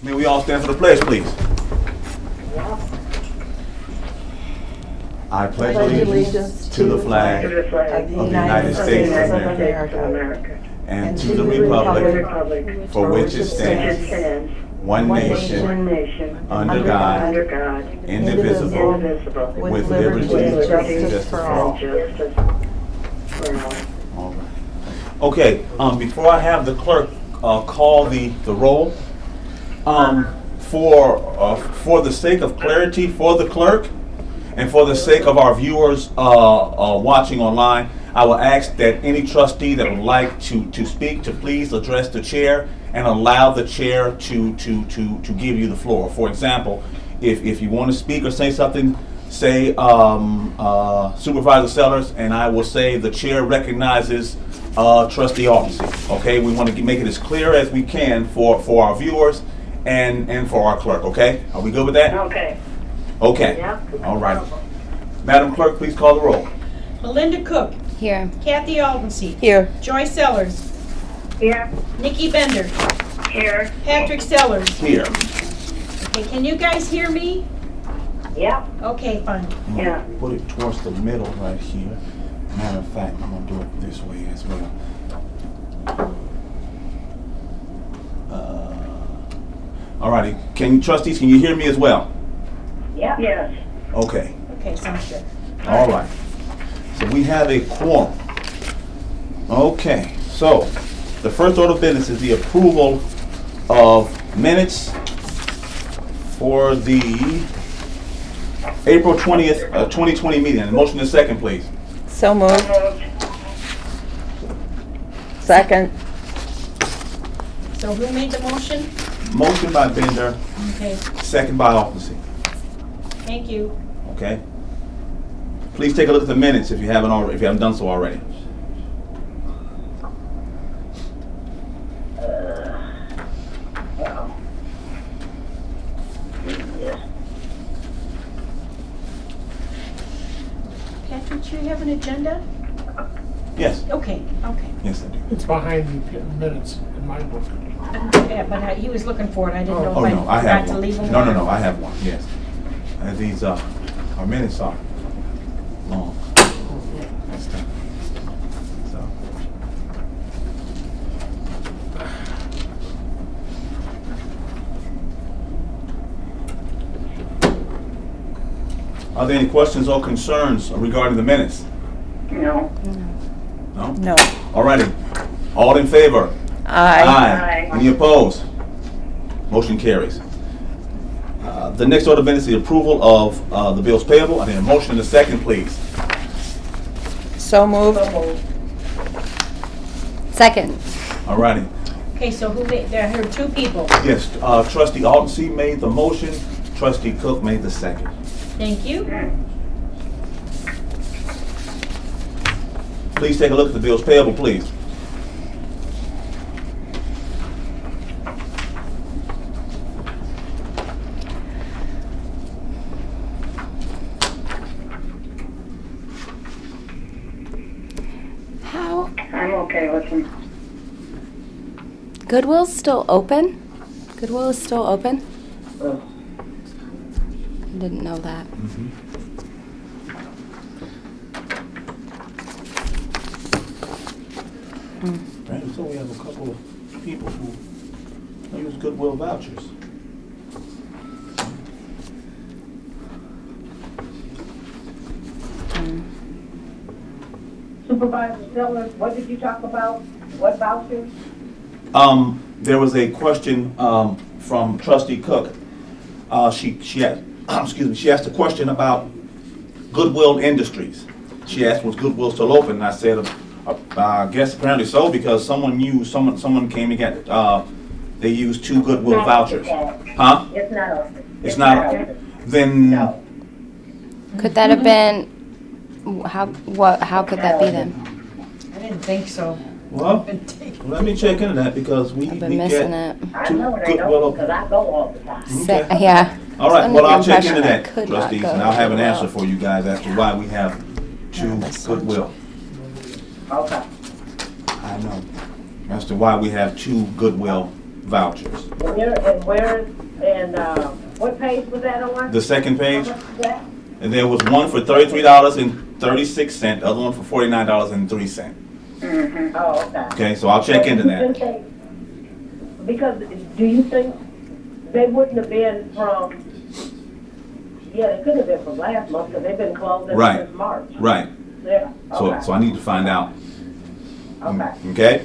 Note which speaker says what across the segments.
Speaker 1: May we all stand for the pledge, please? I pledge allegiance to the flag of the United States of America and to the republic for which it stands, one nation, under God, indivisible, with liberty and justice for all. All right. Okay, before I have the clerk call the roll, for the sake of clarity for the clerk and for the sake of our viewers watching online, I will ask that any trustee that would like to speak to please address the chair and allow the chair to give you the floor. For example, if you want to speak or say something, say Supervisor Sellers, and I will say the chair recognizes Trustee Aldency. Okay, we want to make it as clear as we can for our viewers and for our clerk. Okay, are we good with that?
Speaker 2: Okay.
Speaker 1: Okay.
Speaker 2: Yep.
Speaker 1: All right. Madam Clerk, please call the roll.
Speaker 3: Melinda Cook.
Speaker 4: Here.
Speaker 3: Kathy Aldency.
Speaker 4: Here.
Speaker 3: Joy Sellers.
Speaker 2: Here.
Speaker 3: Nikki Bender.
Speaker 2: Here.
Speaker 3: Patrick Sellers.
Speaker 1: Here.
Speaker 3: Okay, can you guys hear me?
Speaker 2: Yep.
Speaker 3: Okay, fine.
Speaker 1: I'm
Speaker 2: Yeah.
Speaker 1: gonna put it towards the middle right here. Matter of fact, I'm gonna do it this way as well. Alrighty, trustees, can you hear me as well?
Speaker 2: Yep. Yes.
Speaker 1: Okay,
Speaker 3: Okay, sounds good.
Speaker 1: all right. So we have a quorum. Okay, so the first order of business is the approval of minutes for the April 20th, 2020 meeting. And motion is second, please.
Speaker 4: So moved. Second.
Speaker 3: So who made the motion?
Speaker 1: Motion by Bender,
Speaker 3: Okay,
Speaker 1: second by Aldency.
Speaker 3: thank you.
Speaker 1: Okay. Please take a look at the minutes if you haven't done so already.
Speaker 3: Patrick, do you have an agenda?
Speaker 1: Yes.
Speaker 3: Okay, okay.
Speaker 1: Yes, I do.
Speaker 5: It's behind the minutes in my book.
Speaker 3: Yeah, but he was looking for it. I didn't know
Speaker 1: Oh,
Speaker 3: if
Speaker 1: no,
Speaker 3: I
Speaker 1: I have
Speaker 3: forgot to
Speaker 1: one.
Speaker 3: leave him.
Speaker 1: No, I have one, yes. And these, our minutes are long. That's tough. So. Are there any questions or concerns regarding the minutes?
Speaker 2: No.
Speaker 1: No?
Speaker 4: No.
Speaker 1: Alrighty. All in favor?
Speaker 4: Aye.
Speaker 2: Aye.
Speaker 1: Any opposed? Motion carries. The next order of business is the approval of the bills payable. I need a motion and a second, please.
Speaker 4: So moved. Second.
Speaker 1: Alrighty.
Speaker 3: Okay, so who made, there are two people.
Speaker 1: Yes, Trustee Aldency made the motion. Trustee Cook made the second.
Speaker 3: Thank you.
Speaker 1: Please take a look at the bills payable, please.
Speaker 4: How?
Speaker 2: I'm okay with them.
Speaker 4: Goodwill's still open? Goodwill is still open?
Speaker 2: Oh.
Speaker 4: I didn't know that.
Speaker 1: Right, so we have a couple of people who use Goodwill vouchers.
Speaker 6: Supervisor Sellers, what did you talk about? What vouchers?
Speaker 1: There was a question from Trustee Cook. She had, excuse me, she asked a question about Goodwill Industries. She asked, was Goodwill still open? And I said, I guess apparently so, because someone came and got, they used 2 Goodwill vouchers. Huh?
Speaker 6: It's not open.
Speaker 1: It's not open. Then,
Speaker 6: No.
Speaker 4: Could that have been, how could that be then?
Speaker 3: I didn't think so.
Speaker 1: well, let me check into that, because we
Speaker 4: I've
Speaker 1: get
Speaker 4: been missing it.
Speaker 6: I
Speaker 1: 2
Speaker 6: know they
Speaker 1: Goodwill.
Speaker 6: don't, because I go all the time.
Speaker 1: Okay.
Speaker 4: Yeah.
Speaker 1: All right,
Speaker 4: I was
Speaker 1: well, I'll
Speaker 4: under the
Speaker 1: check into
Speaker 4: impression I
Speaker 1: that,
Speaker 4: could not
Speaker 1: trustees,
Speaker 4: go
Speaker 1: and I'll have an
Speaker 4: to
Speaker 1: answer
Speaker 4: Goodwill.
Speaker 1: for you guys as to why we have 2
Speaker 4: that's
Speaker 1: Goodwill.
Speaker 6: Okay.
Speaker 1: I know. As to why we have 2 Goodwill vouchers.
Speaker 6: What page was that on?
Speaker 1: The second page,
Speaker 6: What was that?
Speaker 1: and there was one for $33.36, the other one for $49.03.
Speaker 6: Oh, okay.
Speaker 1: Okay, so I'll check into that.
Speaker 6: Because, do you think they wouldn't have been from, yeah, they couldn't have been from last month, because they've been closed ever
Speaker 1: Right.
Speaker 6: since March.
Speaker 1: Right.
Speaker 6: Yeah, okay.
Speaker 1: So I need to find out.
Speaker 6: Okay.
Speaker 1: Okay?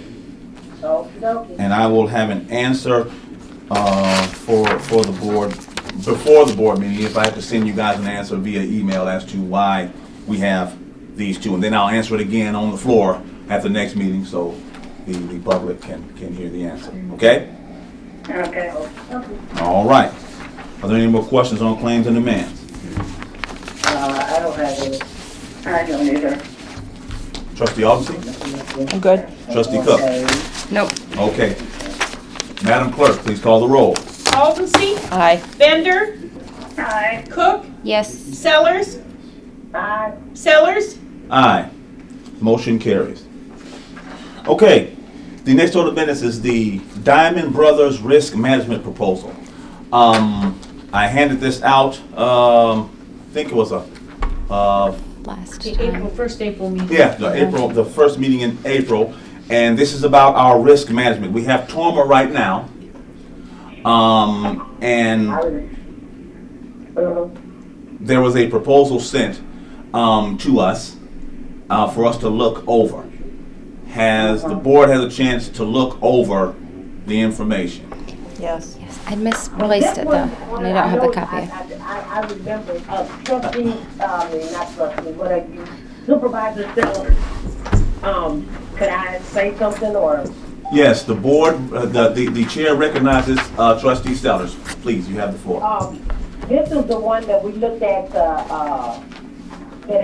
Speaker 6: Okey-dokey.
Speaker 1: And I will have an answer for the board before the board meeting, if I have to send you guys an answer via email as to why we have these two. And then I'll answer it again on the floor at the next meeting, so the public can hear the answer. Okay?
Speaker 2: Okay.
Speaker 1: All right. Are there any more questions on claims and demands?
Speaker 6: I don't have any.
Speaker 2: I don't either.
Speaker 1: Trustee Augustine?
Speaker 4: I'm good.
Speaker 1: Trustee Cook?
Speaker 4: Nope.
Speaker 1: Okay. Madam Clerk, please call the roll.
Speaker 3: Halsey,
Speaker 4: Aye.
Speaker 3: Bender,
Speaker 2: Aye.
Speaker 3: Cook,
Speaker 4: Yes.
Speaker 3: Sellers,
Speaker 6: Aye.
Speaker 3: Sellers.
Speaker 1: Aye. Motion carries. Okay, the next order of business is the Diamond Brothers Risk Management Proposal. I handed this out, I think it was
Speaker 4: Last
Speaker 3: The
Speaker 4: time.
Speaker 3: first April meeting.
Speaker 1: the first meeting in April, and this is about our risk management. We have trauma right now, and there was a proposal sent to us for us to look over. Has the board had a chance to look over the information?
Speaker 4: Yes, I misplaced it though, and I don't have the copy.
Speaker 6: I remember, trustee, not trustee, what are you, Supervisor Sellers. Could I say something, or?
Speaker 1: Yes, the board, the chair recognizes Trustee Sellers. Please, you have the floor.
Speaker 6: This is the one that we looked at, that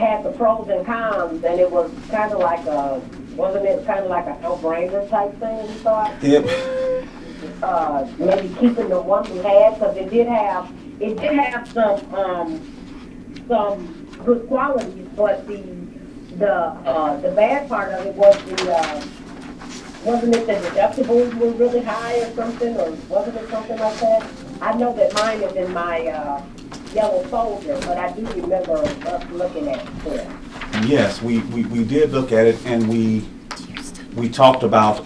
Speaker 6: had the pros and cons, and it was kind of like wasn't it kind of like a no-brainer type thing, we thought?
Speaker 1: Yep.
Speaker 6: Maybe keeping the one we had, because it did have some good qualities, but the bad part of it was wasn't it the deductibles were really high or something, or wasn't it something like that? I know that mine is in my yellow folder, but I do remember us looking at it.
Speaker 1: Yes, we did look at it, and we talked about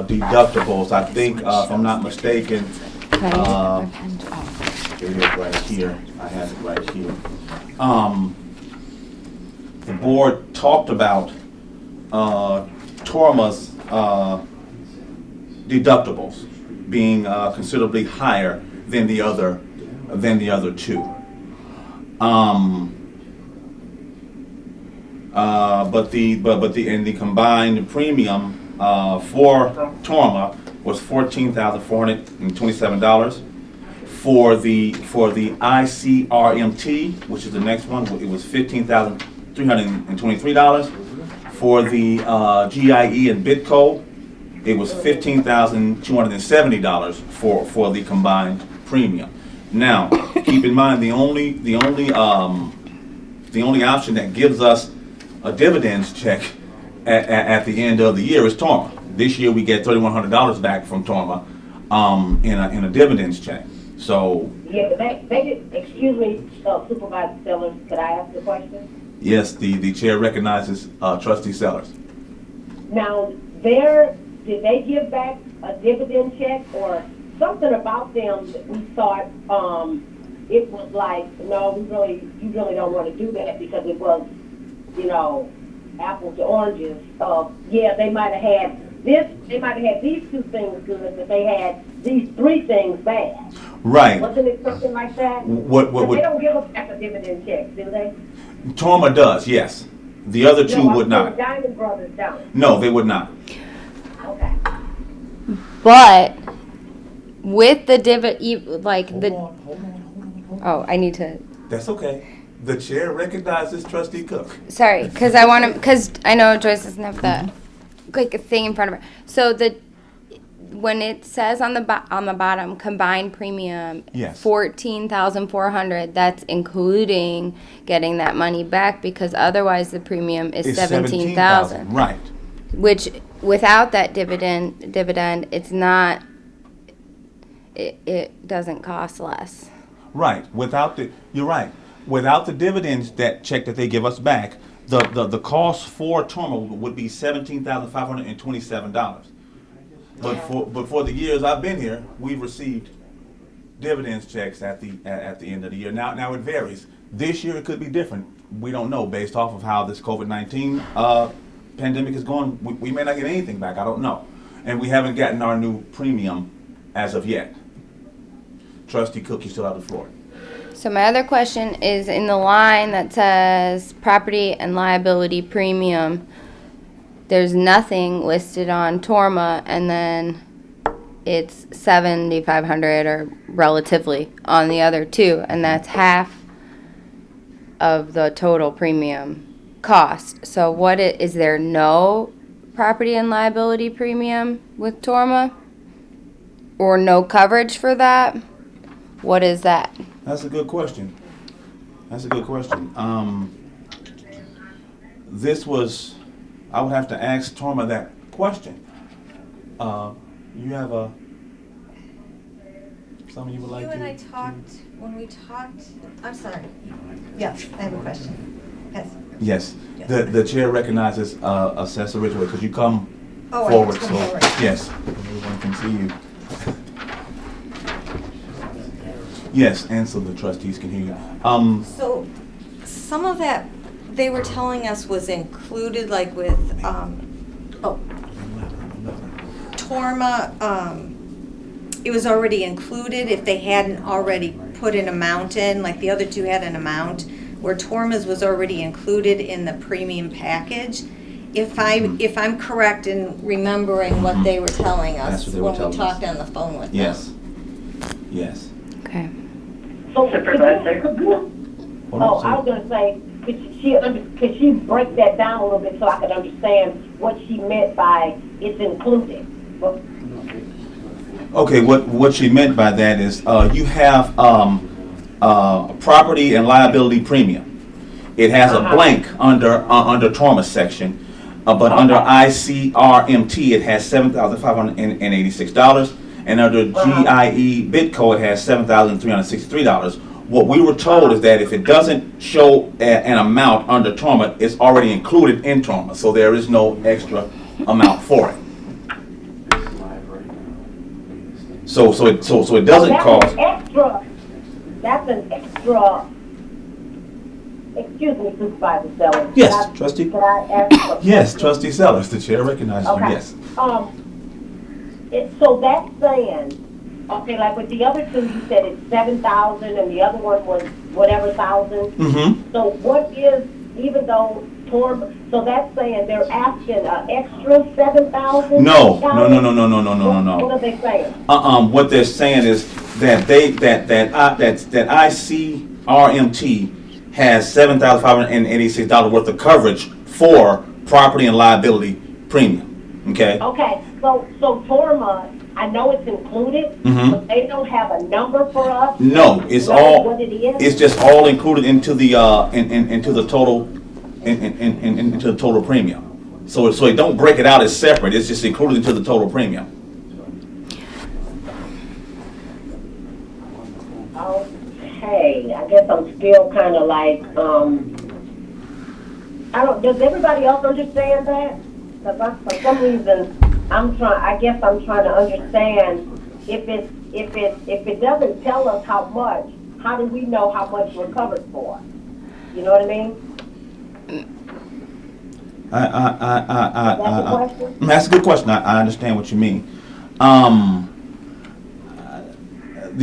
Speaker 1: deductibles. I think, if I'm not mistaken,
Speaker 4: Can I use my pen?
Speaker 1: it is right here. I have it right here. The board talked about Torma's deductibles being considerably higher than the other two. But the combined premium for Torma was $14,427. For the ICRMT, which is the next one, it was $15,323. For the GIE and Bitco, it was $15,270 for the combined premium. Now, keep in mind the only option that gives us a dividends check at the end of the year is Torma. This year we get $3,100 back from Torma in a dividends check. So
Speaker 6: Yeah, but they did, excuse me, Supervisor Sellers, could I ask a question?
Speaker 1: yes, the chair recognizes Trustee Sellers.
Speaker 6: Now, did they give back a dividend check or something about them that we thought, it was like, no, you really don't want to do that because it was, apples to oranges. Yeah, they might have had these two things good, but they had these three things bad.
Speaker 1: Right.
Speaker 6: Wasn't it something like that?
Speaker 1: What
Speaker 6: They don't give us back a dividend check, do they?
Speaker 1: Torma does, yes. The other two would not.
Speaker 6: Diamond Brothers don't.
Speaker 1: No, they would not.
Speaker 6: Okay.
Speaker 4: But with the I need to.
Speaker 1: That's okay. The chair recognizes Trustee Cook.
Speaker 4: Sorry, because I know Joyce doesn't have the thing in front of her. So when it says on the bottom combined premium,
Speaker 1: Yes.
Speaker 4: $14,400, that's including getting that money back because otherwise the premium is
Speaker 1: It's
Speaker 4: $17,000.
Speaker 1: Right.
Speaker 4: Which without that dividend, it's not it doesn't cost less.
Speaker 1: Right. You're right. Without the dividends check that they give us back, the cost for Torma would be $17,527. But for the years I've been here, we've received dividends checks at the end of the year. Now it varies. This year it could be different. We don't know based off of how this COVID-19 pandemic is going. We may not get anything back. I don't know, and we haven't gotten our new premium as of yet. Trustee Cook, you still have the floor.
Speaker 4: So my other question is in the line that says property and liability premium, there's nothing listed on Torma, and then it's $7,500 or relatively on the other two, and that's half of the total premium cost. So is there no property and liability premium with Torma? Or no coverage for that? What is that?
Speaker 1: That's a good question. I would have to ask Torma that question. You have something you would like to?
Speaker 7: You and I talked, when we talked, I'm sorry. Yes, I have a question. Yes.
Speaker 1: Yes. The chair recognizes Assessor Ridgeway. Could you come
Speaker 7: Oh, I
Speaker 1: forward?
Speaker 7: have to come forward.
Speaker 1: Yes, everyone can see you. Yes, and so the trustees can hear you.
Speaker 7: So, some of that, they were telling us was included, like with, Torma, it was already included if they hadn't already put an amount in, like the other two had an amount, where Torma's was already included in the premium package. If I'm correct in remembering what they were telling us
Speaker 1: That's what they were
Speaker 7: when we
Speaker 1: telling
Speaker 7: talked
Speaker 1: us.
Speaker 7: on the phone with them.
Speaker 1: Yes.
Speaker 4: Okay.
Speaker 6: So,
Speaker 2: Supervisor.
Speaker 6: I was gonna say, could she break that down a little bit so I could understand what she meant by it's included?
Speaker 1: Okay, what she meant by that is you have property and liability premium. It has a blank under Torma section, but under ICRMT it has $7,586, and under GIE Bitco it has $7,363. What we were told is that if it doesn't show an amount under Torma, it's already included in Torma, so there is no extra amount for it. So it doesn't cost.
Speaker 6: That's an extra, excuse me, Supervisor Sellers.
Speaker 1: Yes, Trustee.
Speaker 6: Could I ask a question?
Speaker 1: Yes, Trustee Sellers, the chair recognizes you,
Speaker 6: Okay.
Speaker 1: yes.
Speaker 6: So that's saying, okay, like with the other two, you said it's 7,000 and the other one was whatever thousand.
Speaker 1: Mm-hmm.
Speaker 6: So what is, even though so that's saying they're asking an extra 7,000?
Speaker 1: No.
Speaker 6: What are they saying?
Speaker 1: What they're saying is that ICRMT has $7,586 worth of coverage for property and liability premium. Okay.
Speaker 6: Okay, so Torma, I know it's included, but they don't have a number for us?
Speaker 1: No, it's
Speaker 6: Know
Speaker 1: all.
Speaker 6: what it is?
Speaker 1: It's just all included into the into the total into the total premium. So it don't break it out as separate. It's just included into the total premium.
Speaker 6: Okay, I guess I'm still kind of like, does everybody else understand that? Because for some reason, I'm trying to understand if it doesn't tell us how much, how do we know how much we're covered for? You know what I mean?
Speaker 1: That's a good question. I understand what you mean. The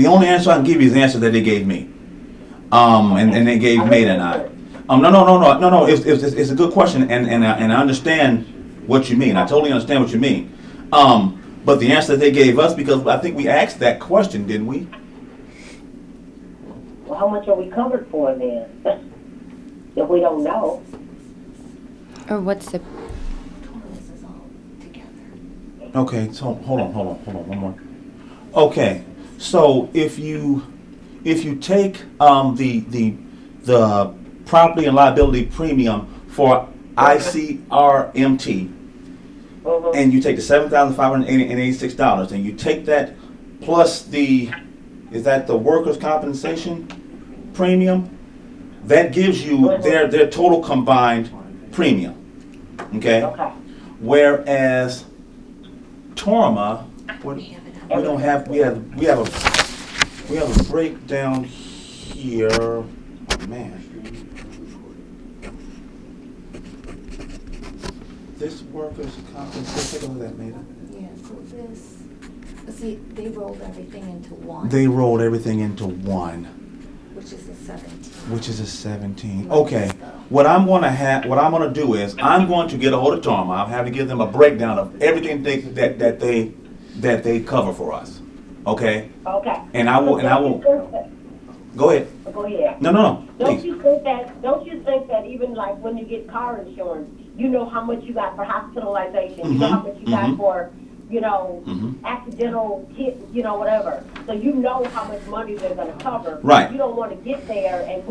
Speaker 1: only answer I can give you is the answer that they gave me. And they gave Maida and I. No. It's a good question, and I understand what you mean. I totally understand what you mean. But the answer that they gave us, because I think we asked that question, didn't we?
Speaker 6: Well, how much are we covered for then? If we don't know.
Speaker 4: Or what's the...
Speaker 1: Okay, so hold on, one more. Okay, so if you take the property and liability premium for ICRMT, and you take the $7,586, and you take that plus is that the workers' compensation premium? That gives you their total combined premium, okay?
Speaker 6: Okay.
Speaker 1: Whereas Torma, we have a breakdown here, oh, man. This workers' compensation, what was that made up?
Speaker 3: Yeah, so see, they rolled everything into one.
Speaker 1: They rolled everything into one,
Speaker 3: Which is a 17.
Speaker 1: which is a 17. Okay, what I'm gonna do is, I'm going to get a hold of Torma. I'll have to give them a breakdown of everything that they cover for us, okay?
Speaker 6: Okay.
Speaker 1: And I will, go ahead.
Speaker 6: Go ahead.
Speaker 1: No,
Speaker 6: Don't
Speaker 1: please.
Speaker 6: you think that even like when you get car insurance, you know how much you got for hospitalization, you know how much you got for, accidental hit, whatever. So you know how much money they're gonna cover.
Speaker 1: Right.
Speaker 6: You don't wanna get there and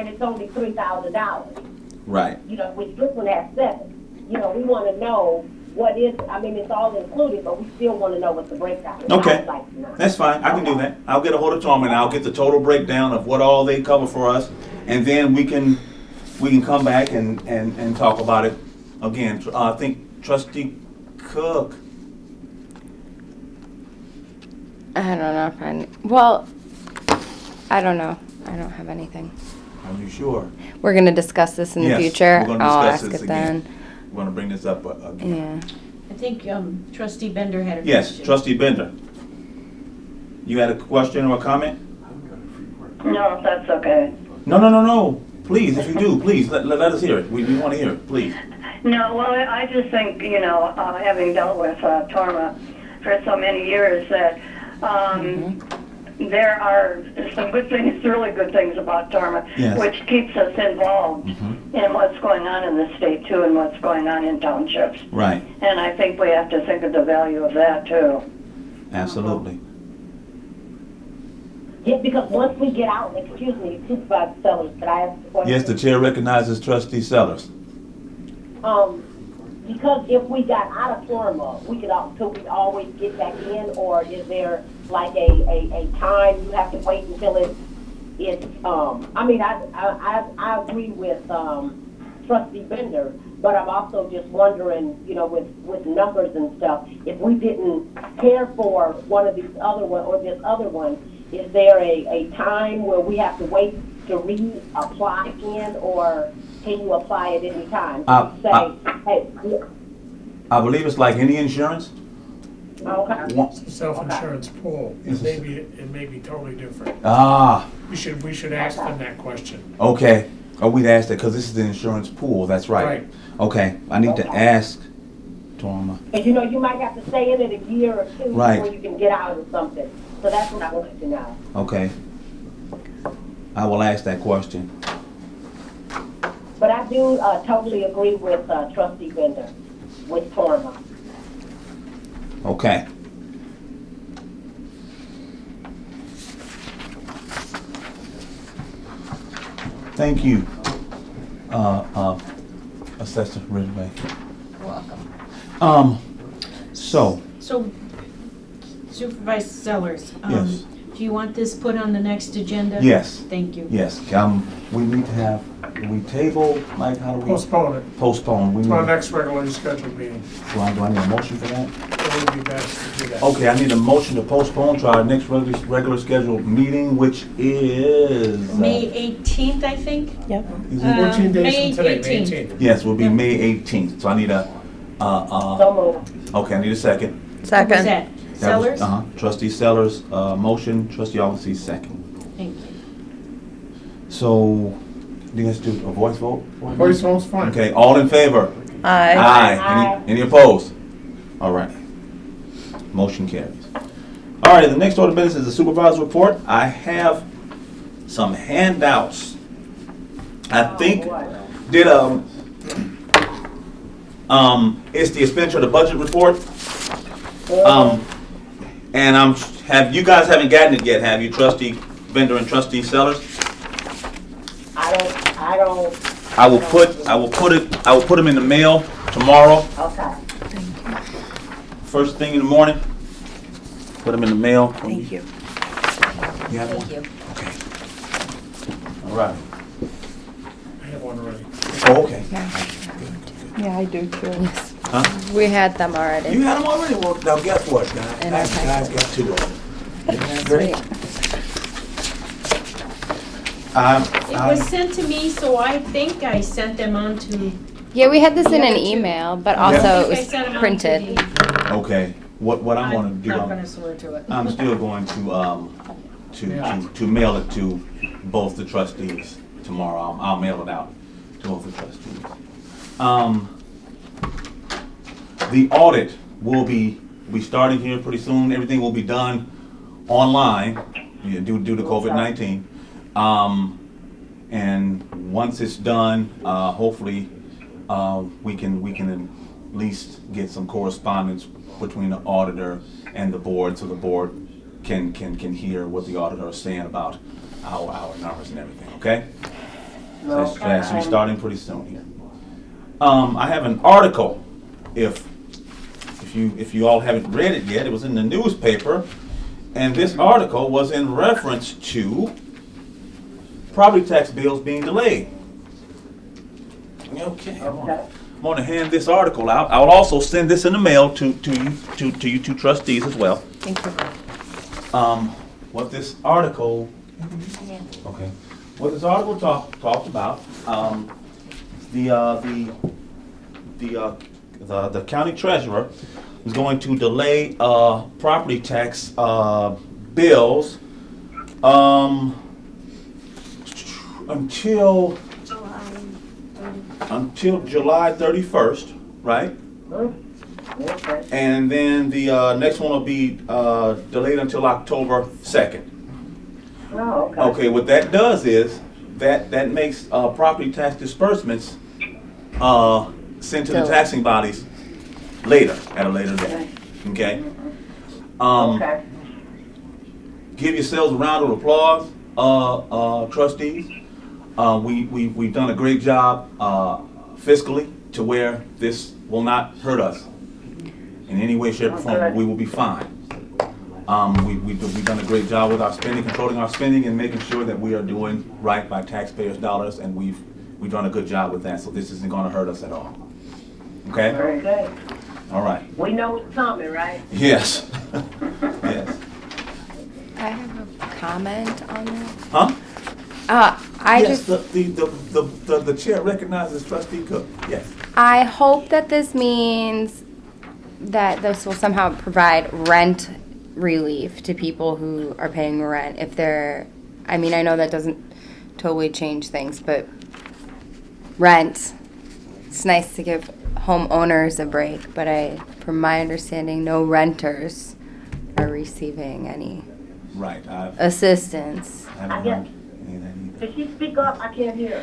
Speaker 6: it's only $3,000.
Speaker 1: Right.
Speaker 6: Which this one has 7. We wanna know what is, it's all included, but we still wanna know what the breakdown is.
Speaker 1: Okay.
Speaker 6: I'd like to know.
Speaker 1: That's fine, I can do that. I'll get a hold of Tom and I'll get the total breakdown of what all they cover for us, and then we can come back and talk about it again. I think Trustee Cook.
Speaker 4: I don't know if I don't know. I don't have anything.
Speaker 1: Are you sure?
Speaker 4: We're gonna discuss this in the
Speaker 1: Yes,
Speaker 4: future.
Speaker 1: we're gonna
Speaker 4: I'll
Speaker 1: discuss
Speaker 4: ask
Speaker 1: this
Speaker 4: it
Speaker 1: again.
Speaker 4: then.
Speaker 1: We're gonna bring this up again.
Speaker 4: Yeah.
Speaker 3: I think trustee Bender had a question.
Speaker 1: Yes, Trustee Bender. You had a question or a comment?
Speaker 2: No, that's okay.
Speaker 1: No. Please, if you do, please, let us hear it. We want to hear it, please.
Speaker 2: No, well, I just think, having dealt with Torma for so many years, that there are some good things, really good things about Torma,
Speaker 1: Yes.
Speaker 2: which keeps us involved in what's going on in the state, too, and what's going on in townships.
Speaker 1: Right,
Speaker 2: And I think we have to think of the value of that, too.
Speaker 1: absolutely.
Speaker 6: Yeah, because once we get out, excuse me, Supervisor Sellers, could I ask a question?
Speaker 1: Yes, the chair recognizes Trustee Sellers.
Speaker 6: Because if we got out of Torma, could we always get back in, or is there like a time you have to wait until it's I agree with Trustee Bender, but I'm also just wondering, with numbers and stuff, if we didn't care for one of these other one or this other one, is there a time where we have to wait to reapply again, or can you apply at any time? Hey,
Speaker 1: I believe it's like any insurance.
Speaker 6: okay.
Speaker 5: It's a self-insurance pool. It may be totally different.
Speaker 1: Ah,
Speaker 5: We should ask them that question.
Speaker 1: okay. Oh, we'd ask that because this is the insurance pool, that's right.
Speaker 5: Right.
Speaker 1: Okay, I need to ask Torma.
Speaker 6: And you might have to stay in it a year or two
Speaker 1: Right.
Speaker 6: before you can get out or something. So that's what I wanted to know.
Speaker 1: Okay. I will ask that question.
Speaker 6: But I do totally agree with Trustee Bender, with Torma.
Speaker 1: Okay. Thank you, Assessor Ridgway.
Speaker 3: Welcome.
Speaker 1: So,
Speaker 3: So Supervisor Sellers,
Speaker 1: Yes.
Speaker 3: do you want this put on the next agenda?
Speaker 1: yes,
Speaker 3: Thank you.
Speaker 1: yes, we need to have, we table, like, how do we?
Speaker 5: Postpone it
Speaker 1: Postpone. We
Speaker 5: to our
Speaker 1: need,
Speaker 5: next regularly scheduled meeting.
Speaker 1: do I need a motion for that?
Speaker 5: It would be best to do that.
Speaker 1: Okay, I need a motion to postpone to our next regular scheduled meeting, which is.
Speaker 3: May 18th, I think?
Speaker 1: Is it-
Speaker 5: 14 days
Speaker 3: May
Speaker 5: from today, May
Speaker 3: 18th.
Speaker 5: 18th.
Speaker 1: Yes, will be May 18th, so I need a,
Speaker 6: So moved.
Speaker 1: okay, I need a second.
Speaker 3: Who was
Speaker 4: Second.
Speaker 3: that?
Speaker 1: That was-
Speaker 3: Sellers?
Speaker 1: Trustee Sellers, motion, trustee Officer second.
Speaker 3: Thank you.
Speaker 1: So, do you guys do a voice vote?
Speaker 5: Voice vote's fine.
Speaker 1: Okay, all in favor?
Speaker 4: Aye.
Speaker 1: Aye. Any opposed? All right. Motion carries. All right, the next order of business is the supervisor report. I have some handouts. I think, it's the expenditure of the budget report. And you guys haven't gotten it yet, have you, Trustee Bender and Trustee Sellers?
Speaker 6: I don't,
Speaker 1: I will put them in the mail tomorrow,
Speaker 6: okay.
Speaker 1: first thing in the morning. put them in the mail.
Speaker 7: Thank you.
Speaker 1: You have one?
Speaker 3: Thank you.
Speaker 1: Okay. All right.
Speaker 5: I have one already.
Speaker 1: Oh, okay.
Speaker 4: Yeah, I do too.
Speaker 1: Huh?
Speaker 4: We had them already.
Speaker 1: You had them already? Well, now guess what, guys?
Speaker 4: In our
Speaker 1: Guys
Speaker 4: packet.
Speaker 1: got two of them.
Speaker 4: Sweet.
Speaker 8: It was sent to me, so I think I sent them on to.
Speaker 4: Yeah, we had this in
Speaker 8: The
Speaker 4: an
Speaker 8: other two.
Speaker 4: email, but
Speaker 1: Yeah.
Speaker 4: also
Speaker 8: I
Speaker 4: it
Speaker 8: think I
Speaker 4: was
Speaker 8: sent 'em on to
Speaker 4: printed.
Speaker 8: the-
Speaker 1: Okay. What I'm gonna do,
Speaker 8: not gonna swear to it.
Speaker 1: I'm still going to mail it to both the trustees tomorrow. I'll mail it out to both the trustees. The audit will be starting here pretty soon. Everything will be done online, due to COVID-19. And once it's done, hopefully, we can at least get some correspondence between the auditor and the board, so the board can hear what the auditor is saying about our numbers and everything, okay? So that should be starting pretty soon here. I have an article, if you all haven't read it yet, it was in the newspaper, and this article was in reference to property tax bills being delayed. Okay, I'm gonna hand this article out. I will also send this in the mail to you two trustees as well.
Speaker 7: Thank you.
Speaker 1: What this article, okay, what this article talked about, the county treasurer is going to delay property tax bills until July 31st, right?
Speaker 6: Okay.
Speaker 1: And then the next one will be delayed until October 2nd.
Speaker 6: Oh, okay.
Speaker 1: Okay, what that does is that makes property tax disbursements sent to the
Speaker 4: So-
Speaker 1: taxing bodies later, at a later date. Okay?
Speaker 6: Okay.
Speaker 1: Give yourselves a round of applause, trustees. We've done a great job fiscally to where this will not hurt us in any way, shape, or form. We will be fine. We've done a great job with our spending, controlling our spending, and making sure that we are doing right by taxpayers' dollars, and we've done a good job with that. So this isn't going to hurt us at all. Okay?
Speaker 6: Very good.
Speaker 1: All right.
Speaker 6: We know what's coming, right?
Speaker 1: Yes. Yes.
Speaker 4: I have a comment on that.
Speaker 1: Huh?
Speaker 4: I
Speaker 1: Yes.
Speaker 4: just,
Speaker 1: The chair recognizes Trustee Cook. Yes.
Speaker 4: I hope that this means that this will somehow provide rent relief to people who are paying rent. If they're, I mean, I know that doesn't totally change things, but rent, it's nice to give homeowners a break, but from my understanding, no renters are receiving any
Speaker 1: Right. I
Speaker 4: assistance.
Speaker 1: haven't heard any of that either.
Speaker 6: If she speak up, I can't hear.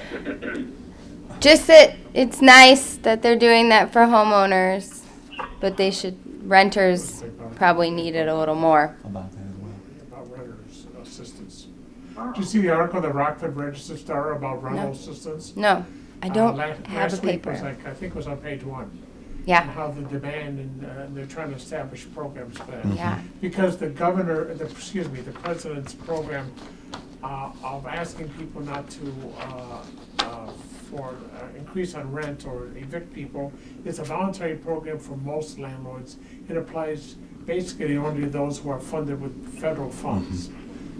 Speaker 4: Just that it's nice that they're doing that for homeowners, but renters probably need it a little more.
Speaker 1: About that as well.
Speaker 5: About renters assistance. Did you see the article in the Rockford Register Star about rental
Speaker 4: No.
Speaker 5: assistance?
Speaker 4: No, I don't
Speaker 5: Last
Speaker 4: have a
Speaker 5: week was
Speaker 4: paper.
Speaker 5: I think it was on page 1. And
Speaker 4: Yeah,
Speaker 5: how the demand, and they're trying to establish programs for that.
Speaker 4: yeah.
Speaker 5: Because the the president's program of asking people not to, increase on rent or evict people, is a voluntary program for most landlords. It applies basically only to those who are funded with federal funds.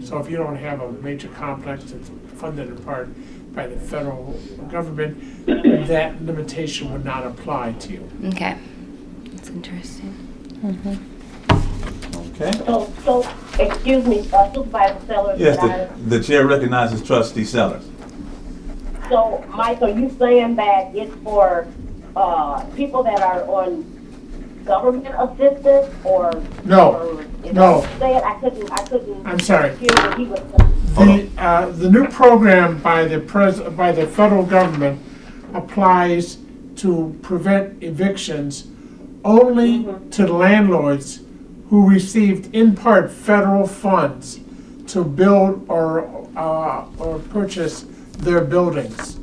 Speaker 5: So if you don't have a major complex that's funded in part by the federal government, that limitation would not apply to you.
Speaker 4: Okay. That's interesting.
Speaker 1: Okay.
Speaker 6: So, excuse me, Supervisor Sellers.
Speaker 1: Yes,
Speaker 6: and I-
Speaker 1: the chair recognizes Trustee Sellers.
Speaker 6: So, Mike, are you saying that it's for, people that are on government assistance or?
Speaker 5: No,
Speaker 6: or is
Speaker 5: no.
Speaker 6: that what you said? I couldn't.
Speaker 5: I'm sorry.
Speaker 6: Hear what he was saying.
Speaker 5: The new program by the federal government applies to prevent evictions only to landlords who received in part federal funds to build or purchase their buildings.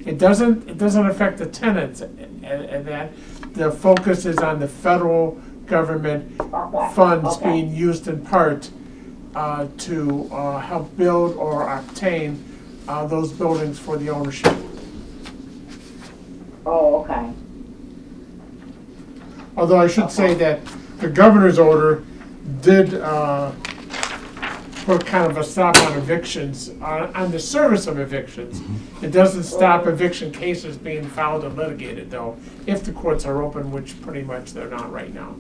Speaker 5: It doesn't affect the tenants and that. The focus is on the federal government
Speaker 6: Okay.
Speaker 5: funds
Speaker 6: Okay.
Speaker 5: being used in part to help build or obtain those buildings for the ownership.
Speaker 6: Oh, okay.
Speaker 5: Although I should say that the governor's order did put kind of a stop on evictions, on the service of evictions. It doesn't stop eviction cases being filed and litigated, though, if the courts are open, which pretty much they're not right now.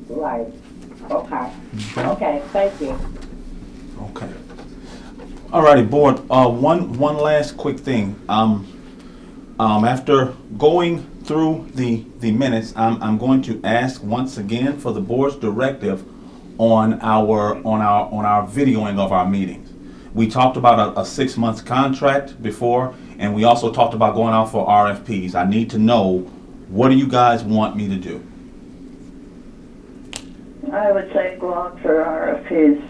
Speaker 6: Right. Okay. Okay, thank you.
Speaker 1: Okay. All righty, board. One last quick thing. After going through the minutes, I'm going to ask once again for the board's directive on our videoing of our meetings. We talked about a 6-month contract before, and we also talked about going out for RFPs. I need to know, what do you guys want me to do?
Speaker 2: I would say go out for RFPs.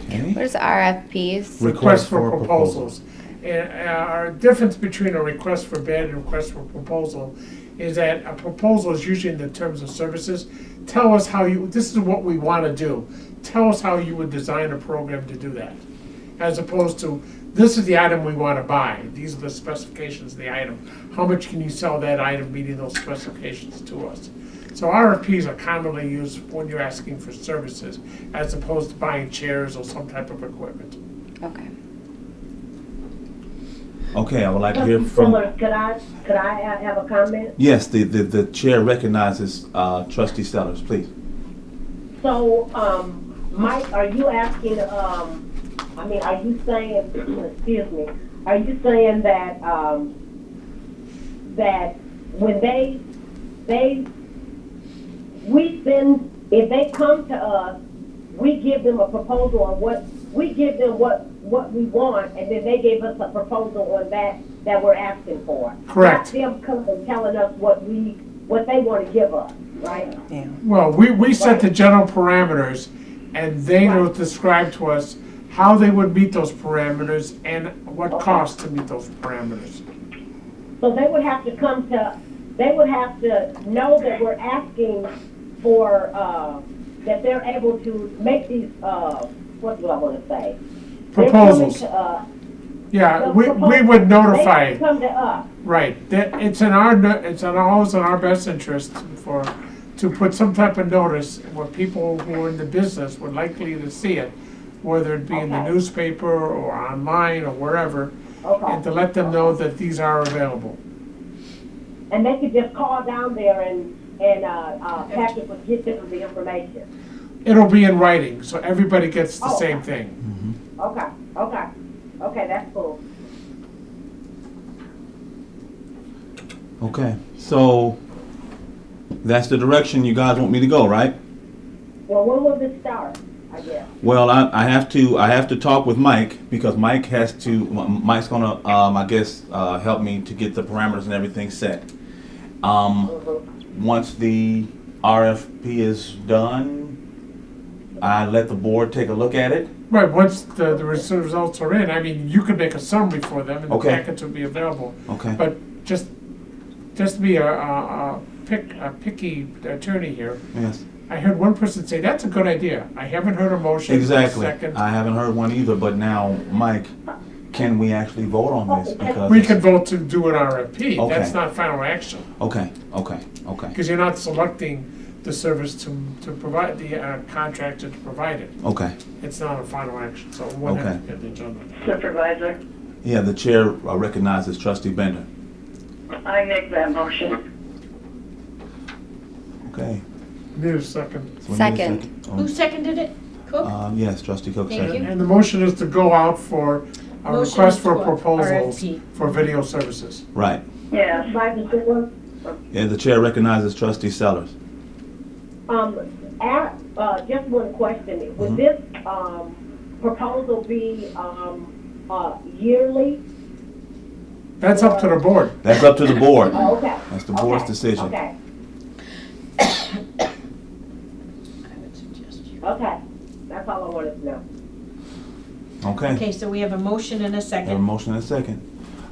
Speaker 1: Okay.
Speaker 4: What is RFPs?
Speaker 5: Request for proposals. And our difference between a request for bid and a request for proposal is that a proposal is usually in the terms of services. Tell us how this is what we want to do. Tell us how you would design a program to do that. As opposed to, this is the item we want to buy. These are the specifications of the item. How much can you sell that item meeting those specifications to us? So RFPs are commonly used when you're asking for services, as opposed to buying chairs or some type of equipment.
Speaker 4: Okay.
Speaker 1: Okay, I would like to hear from.
Speaker 6: Could I have a comment?
Speaker 1: Yes, the chair recognizes Trustee Sellers, please.
Speaker 6: So, Mike, are you asking, are you saying, excuse me, are you saying that, that when if they come to us, we give them a proposal on what we we want, and then they gave us a proposal on that we're asking for.
Speaker 5: Correct.
Speaker 6: Not them coming and telling us what they want to give us, right?
Speaker 7: Yeah.
Speaker 5: Well, we set
Speaker 6: Right.
Speaker 5: the general parameters, and they will
Speaker 6: Right.
Speaker 5: describe to us how they would meet those parameters and what
Speaker 6: Okay.
Speaker 5: cost to meet those parameters.
Speaker 6: So they would have to they would have to know that we're asking for, that they're able to make these, what do I want to say? They're coming
Speaker 5: Proposals.
Speaker 6: to us.
Speaker 5: Yeah,
Speaker 6: The
Speaker 5: we
Speaker 6: proposals.
Speaker 5: would notify,
Speaker 6: They come to us.
Speaker 5: right, that it's always in our best interest to put some type of notice where people who are in the business would likely to see it, whether it be in the
Speaker 6: Okay.
Speaker 5: newspaper or online or wherever,
Speaker 6: Okay.
Speaker 5: and to let them know that these are available.
Speaker 6: And they could just call down there and Patrick would get them the information.
Speaker 5: It'll be in writing, so everybody gets the
Speaker 6: Oh,
Speaker 5: same
Speaker 6: okay.
Speaker 5: thing.
Speaker 6: Okay, that's cool.
Speaker 1: Okay, so that's the direction you guys want me to go, right?
Speaker 6: Well, when will this start, I guess?
Speaker 1: Well, I have to talk with Mike, because Mike's gonna help me to get the parameters and everything set. Once the RFP is done, I let the board take a look at it.
Speaker 5: Right, once the results are in, I mean, you could make a summary for them, and the
Speaker 1: Okay.
Speaker 5: packets would be available.
Speaker 1: Okay.
Speaker 5: But just to be a picky attorney here,
Speaker 1: Yes.
Speaker 5: I heard one person say, that's a good idea. I haven't heard a motion.
Speaker 1: Exactly.
Speaker 5: Second.
Speaker 1: I haven't heard one either, but now, Mike, can we actually vote on this? Because
Speaker 5: We could vote to do an RFP.
Speaker 1: Okay.
Speaker 5: That's not final action,
Speaker 1: Okay.
Speaker 5: because you're not selecting the service to provide, the contractor to provide it.
Speaker 1: Okay.
Speaker 5: It's not a final action, so one has to
Speaker 1: Okay.
Speaker 5: get the agenda.
Speaker 2: Supervisor,
Speaker 1: Yeah, the chair recognizes Trustee Bender.
Speaker 2: I make that motion.
Speaker 1: Okay.
Speaker 5: Need a second.
Speaker 1: So we need a
Speaker 4: Second.
Speaker 8: Who seconded it? Cook?
Speaker 1: Yes, Trustee Cook
Speaker 8: Thank
Speaker 1: second.
Speaker 8: you.
Speaker 5: And the motion is to go out for a
Speaker 8: Motion
Speaker 5: request for
Speaker 8: for
Speaker 5: proposals
Speaker 8: RFP.
Speaker 5: for video services.
Speaker 1: Right.
Speaker 2: Yes.
Speaker 6: Supervisor Strickland?
Speaker 1: Yeah, the chair recognizes Trustee Sellers.
Speaker 6: Just one question. Would this, proposal be, yearly?
Speaker 5: That's up to the board.
Speaker 1: That's up to the board.
Speaker 6: Oh, okay.
Speaker 1: That's the board's
Speaker 6: Okay,
Speaker 1: decision.
Speaker 6: Okay,
Speaker 8: I would suggest you.
Speaker 6: okay. That's all I wanted to know.
Speaker 1: Okay.
Speaker 8: Okay, so we have a motion and a
Speaker 1: Have a
Speaker 8: second.
Speaker 1: motion and a second.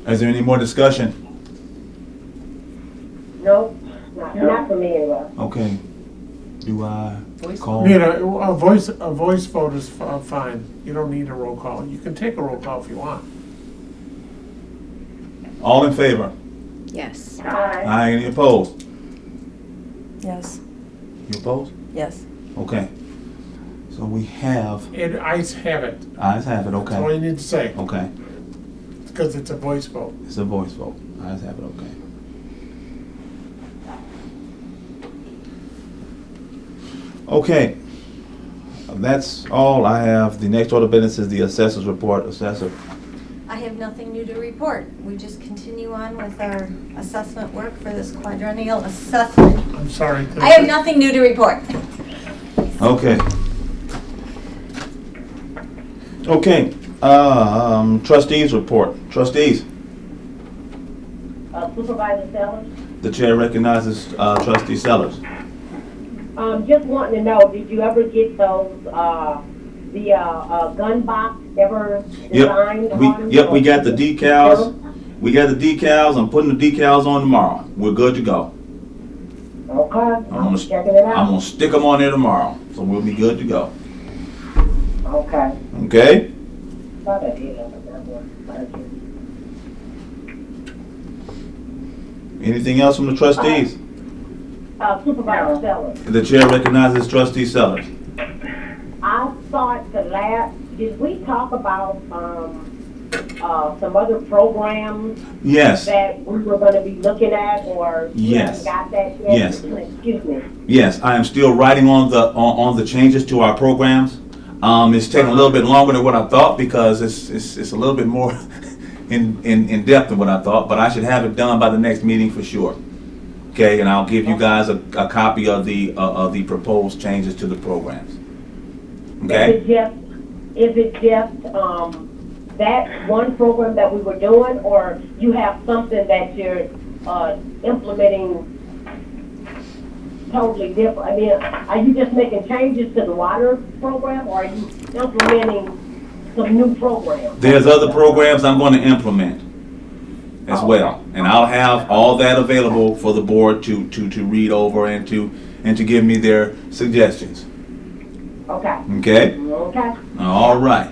Speaker 1: Is there any more discussion?
Speaker 6: Nope, not for me anyway.
Speaker 1: Okay. Do I
Speaker 8: Voice
Speaker 1: call?
Speaker 5: Need a voice vote is fine. You don't need a roll call. You can take a roll call if you want.
Speaker 1: All in favor?
Speaker 4: Yes.
Speaker 2: Aye.
Speaker 1: Aye, any opposed?
Speaker 9: Yes,
Speaker 1: You opposed?
Speaker 9: yes.
Speaker 1: Okay. So we have,
Speaker 5: And ayes have it.
Speaker 1: ayes have it,
Speaker 5: That's all
Speaker 1: okay.
Speaker 5: you need to say,
Speaker 1: Okay,
Speaker 5: because it's a voice vote.
Speaker 1: it's a voice vote. Ayes have it, okay. Okay, that's all I have. The next order of business is the assessor's report. Assessor.
Speaker 7: I have nothing new to report. We just continue on with our assessment work for this quadrennial assessment.
Speaker 5: I'm sorry.
Speaker 7: I have nothing new to report.
Speaker 1: Okay. Okay, trustees report. Trustees,
Speaker 6: Supervisor Sellers?
Speaker 1: the chair recognizes trustee Sellers.
Speaker 6: Just wanting to know, did you ever get those, the gun box ever designed on?
Speaker 1: Yep, we got the decals. We got the decals. I'm putting the decals on tomorrow. We're good to go.
Speaker 6: Okay,
Speaker 1: I'm
Speaker 6: I'm
Speaker 1: gonna,
Speaker 6: checking it
Speaker 1: I'm
Speaker 6: out.
Speaker 1: gonna stick them on there tomorrow, so we'll be good to go.
Speaker 6: Okay.
Speaker 1: Okay?
Speaker 6: Thought I did have that one. Thank you.
Speaker 1: Anything else from the trustees?
Speaker 6: Supervisor Sellers,
Speaker 1: The chair recognizes trustee Sellers.
Speaker 6: I thought did we talk about, some other programs
Speaker 1: Yes,
Speaker 6: that we were gonna be looking at, or you
Speaker 1: Yes.
Speaker 6: haven't got that yet?
Speaker 1: Yes.
Speaker 6: Excuse me.
Speaker 1: yes, I am still writing on the changes to our programs. It's taking a little bit longer than what I thought because it's a little bit more in depth than what I thought, but I should have it done by the next meeting for sure. Okay, and I'll give you guys a copy of the proposed changes to the programs. Okay?
Speaker 6: Is it just, that one program that we were doing, or you have something that you're, implementing totally different? I mean, are you just making changes to the water program, or are you implementing some new programs?
Speaker 1: There's other programs I'm going to implement as well, and I'll have all that available for the board to read over and to give me their suggestions.
Speaker 6: Okay,
Speaker 1: Okay?
Speaker 6: okay.
Speaker 1: All right.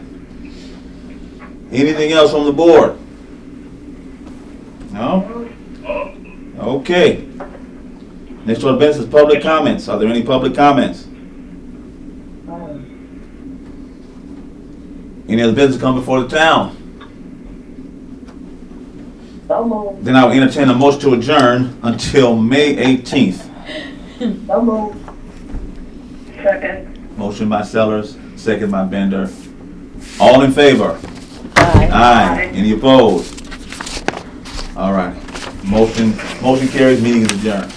Speaker 1: Anything else on the board? No? Okay. Next order of business is public comments. Are there any public comments? Any other business come before the town?
Speaker 6: So moved,
Speaker 1: Then I will entertain a motion to adjourn until May 18th.
Speaker 6: so moved.
Speaker 2: Second.
Speaker 1: Motion by Sellers, second by Bender. All in favor?
Speaker 9: Aye.
Speaker 1: Aye. Any opposed? All right. Motion carries, meeting is adjourned.